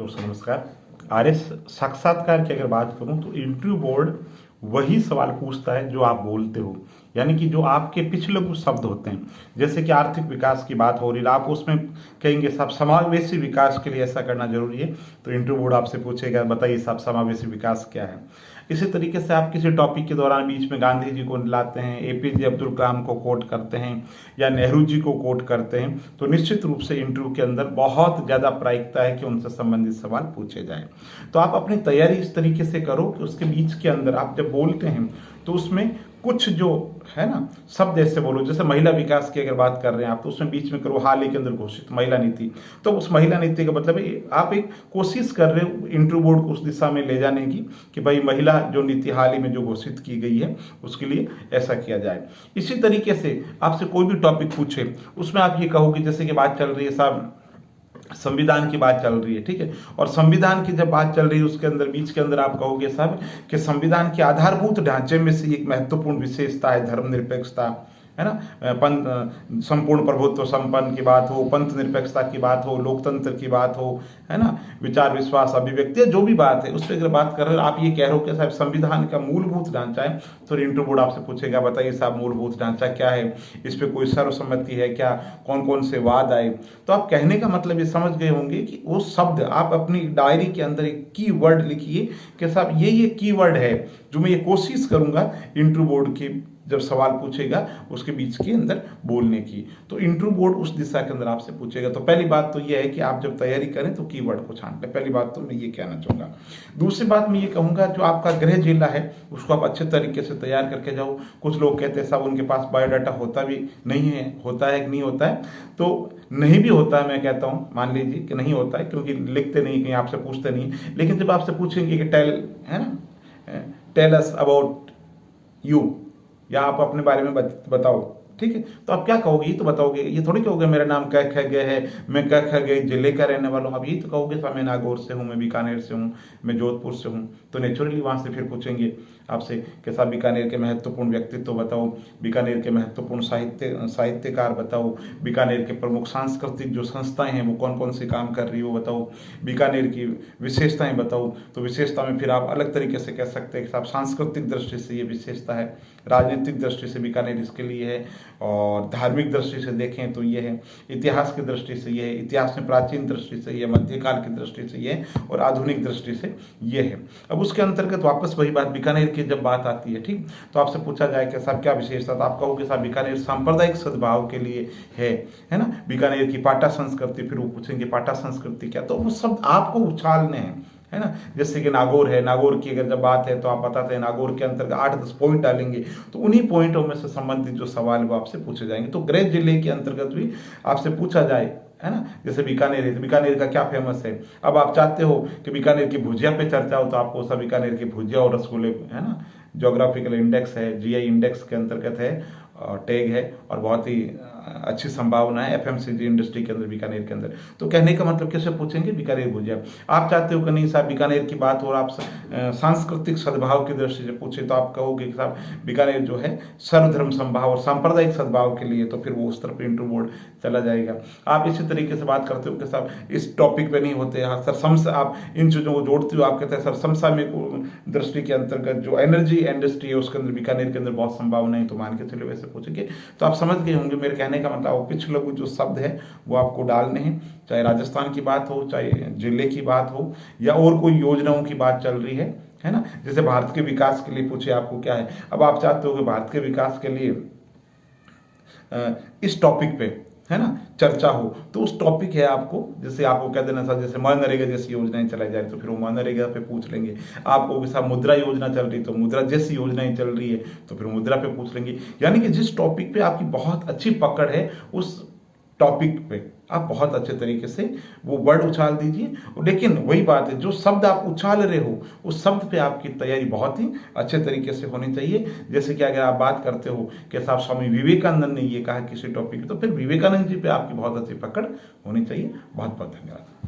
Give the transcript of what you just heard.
दोस्तों नमस्कार। आरएस साक्षात्कार की अगर बात करूं तो इंटरव्यू बोर्ड वही सवाल पूछता है जो आप बोलते हो, यानी कि जो आपके पिछले कुछ शब्द होते हैं। जैसे कि आर्थिक विकास की बात हो रही है, आप उसमें कहेंगे साहब समावेशी विकास के लिए ऐसा करना जरूरी है, तो इंटरव्यू बोर्ड आपसे पूछेगा बताइए साहब समावेशी विकास क्या है। इसी तरीके से आप किसी टॉपिक के दौरान बीच में गांधी जी को लाते हैं, एपीजे अब्दुल कलाम को कोट करते हैं या नेहरू जी को कोट करते हैं, तो निश्चित रूप से इंटरव्यू के अंदर बहुत ज़्यादा प्रायिकता है कि उनसे संबंधित सवाल पूछे जाएं। तो आप अपनी तैयारी इस तरीके से करो कि उसके बीच के अंदर आप जब बोलते हैं तो उसमें कुछ जो है ना शब्द ऐसे बोलो, जैसे महिला विकास की अगर बात कर रहे हैं आप, तो उसमें बीच में करो हाल ही के अंदर घोषित महिला नीति। तो उस महिला नीति का मतलब है आप एक कोशिश कर रहे हो इंटरव्यू बोर्ड को उस दिशा में ले जाने की कि भाई महिला जो नीति हाल ही में जो घोषित की गई है उसके लिए ऐसा किया जाए। इसी तरीके से आपसे कोई भी टॉपिक पूछे उसमें आप ये कहोगे, जैसे कि बात चल रही है साहब संविधान की बात चल रही है, ठीक है, और संविधान की जब बात चल रही है उसके अंदर बीच के अंदर आप कहोगे साहब कि संविधान के आधारभूत ढांचे में से एक महत्वपूर्ण विशेषता है धर्मनिरपेक्षता, है ना, पंथ संपूर्ण प्रभुत्व संपन्न की बात हो, पंथ निरपेक्षता की बात हो, लोकतंत्र की बात हो, है ना, विचार विश्वास अभिव्यक्ति जो भी बात है उस पर अगर बात कर रहे हो, आप ये कह रहे हो कि साहब संविधान का मूलभूत ढांचा है, तो इंटरव्यू बोर्ड आपसे पूछेगा बताइए साहब मूलभूत ढांचा क्या है, इस पर कोई सर्वसम्मति है क्या, कौन कौन से वाद आए। तो आप कहने का मतलब ये समझ गए होंगे कि वो शब्द आप अपनी डायरी के अंदर एक की वर्ड लिखिए कि साहब ये की वर्ड है जो मैं ये कोशिश करूंगा इंटरव्यू बोर्ड की जब सवाल पूछेगा उसके बीच के अंदर बोलने की। तो इंटरव्यू बोर्ड उस दिशा के अंदर आपसे पूछेगा। तो पहली बात तो यह है कि आप जब तैयारी करें तो कीवर्ड को छांट लें, पहली बात तो मैं ये कहना चाहूँगा। दूसरी बात मैं ये कहूँगा जो आपका गृह जिला है उसको आप अच्छे तरीके से तैयार करके जाओ। कुछ लोग कहते हैं साहब उनके पास बायोडाटा होता भी नहीं है, होता है कि नहीं होता है, तो नहीं भी होता है, मैं कहता हूँ मान लीजिए कि नहीं होता है क्योंकि लिखते नहीं, कहीं आपसे पूछते नहीं। लेकिन जब आपसे पूछेंगे कि टेल अस अबाउट यू, या आप अपने बारे में बताओ, ठीक है, तो आप क्या कहोगे, ये तो बताओगे, ये थोड़ी कहोगे मेरा नाम क ख ग है, मैं क ख ग जिले का रहने वाला हूँ। आप यही तो कहोगे साहब मैं नागौर से हूँ, मैं बीकानेर से हूँ, मैं जोधपुर से हूँ। तो नेचुरली वहाँ से फिर पूछेंगे आपसे कि साहब बीकानेर के महत्वपूर्ण व्यक्तित्व बताओ, बीकानेर के महत्वपूर्ण साहित्यकार बताओ, बीकानेर के प्रमुख सांस्कृतिक जो संस्थाएं हैं वो कौन कौन से काम कर रही है वो बताओ, बीकानेर की विशेषताएं बताओ। तो विशेषता में फिर आप अलग तरीके से कह सकते हैं कि साहब सांस्कृतिक दृष्टि से ये विशेषता है, राजनीतिक दृष्टि से बीकानेर इसके लिए है, और धार्मिक दृष्टि से देखें तो ये है, इतिहास की दृष्टि से ये है, इतिहास में प्राचीन दृष्टि से ये, मध्यकाल की दृष्टि से ये, और आधुनिक दृष्टि से ये है। अब उसके अंतर्गत वापस वही बात बीकानेर की जब बात आती है, ठीक, तो आपसे पूछा जाए कि साहब क्या विशेषता, तो आप कहोगे साहब बीकानेर सांप्रदायिक सद्भाव के लिए है ना, बीकानेर की पाटा संस्कृति, फिर वो पूछेंगे पाटा संस्कृति क्या, तो वो शब्द आपको उछालने हैं, है ना। जैसे कि नागौर है, नागौर की अगर जब बात है तो आप बताते हैं नागौर के अंतर्गत 8-10 पॉइंट डालेंगे, तो उन्हीं पॉइंटों में से संबंधित जो सवाल वो आपसे पूछे जाएंगे। तो गृह जिले के अंतर्गत भी आपसे पूछा जाए, है ना, जैसे बीकानेर है तो बीकानेर का क्या फेमस है। अब आप चाहते हो कि बीकानेर की भुजिया पे चर्चा हो, तो आपको सब बीकानेर की भुजिया और रसगुल्ले, है ना, ज्योग्राफिकल इंडेक्स है, जीआई इंडेक्स के अंतर्गत है, टैग है, और बहुत ही अच्छी संभावना है एफएमसीजी इंडस्ट्री के अंदर बीकानेर के अंदर। तो कहने का मतलब कैसे पूछेंगे बीकानेर भुजिया। आप चाहते हो कि नहीं साहब बीकानेर की बात हो और आप सांस्कृतिक सद्भाव की दृष्टि से पूछे, तो आप कहोगे कि साहब बीकानेर जो है सर्वधर्म संभाव और सांप्रदायिक सद्भाव के लिए, तो फिर वो उस तरफ इंटरव्यू बोर्ड चला जाएगा। आप इसी तरीके से बात करते हो कि साहब इस टॉपिक पे नहीं होते, हाँ सर समसा, आप इन चीज़ों को जोड़ते हो, आप कहते हैं सर समसामयिक दृष्टि के अंतर्गत जो एनर्जी इंडस्ट्री है उसके अंदर बीकानेर के अंदर बहुत संभावना है, तो मान के चलो वैसे पूछेंगे। तो आप समझ गए होंगे मेरे कहने का मतलब पिछले जो शब्द है वो आपको डालने हैं, चाहे राजस्थान की बात हो, चाहे जिले की बात हो, या और कोई योजनाओं की बात चल रही है ना। जैसे भारत के विकास के लिए पूछे आपको क्या है, अब आप चाहते हो कि भारत के विकास के लिए इस टॉपिक पे, है ना, चर्चा हो, तो उस टॉपिक है आपको, जैसे आपको कह देना साहब जैसे मनरेगा जैसी योजनाएं चलाई जाए तो फिर वो मनरेगा पे पूछ लेंगे। आपको साहब मुद्रा योजना चल रही तो मुद्रा जैसी योजनाएं चल रही है तो फिर मुद्रा पे पूछ लेंगे। यानी कि जिस टॉपिक पे आपकी बहुत अच्छी पकड़ है उस टॉपिक पे आप बहुत अच्छे तरीके से वो वर्ड उछाल दीजिए। लेकिन वही बात है, जो शब्द आप उछाल रहे हो उस शब्द पे आपकी तैयारी बहुत ही अच्छे तरीके से होनी चाहिए। जैसे कि अगर आप बात करते हो कि साहब स्वामी विवेकानंद ने ये कहा किसी टॉपिक पे, तो फिर विवेकानंद जी पे आपकी बहुत अच्छी पकड़ होनी चाहिए। बहुत बहुत धन्यवाद।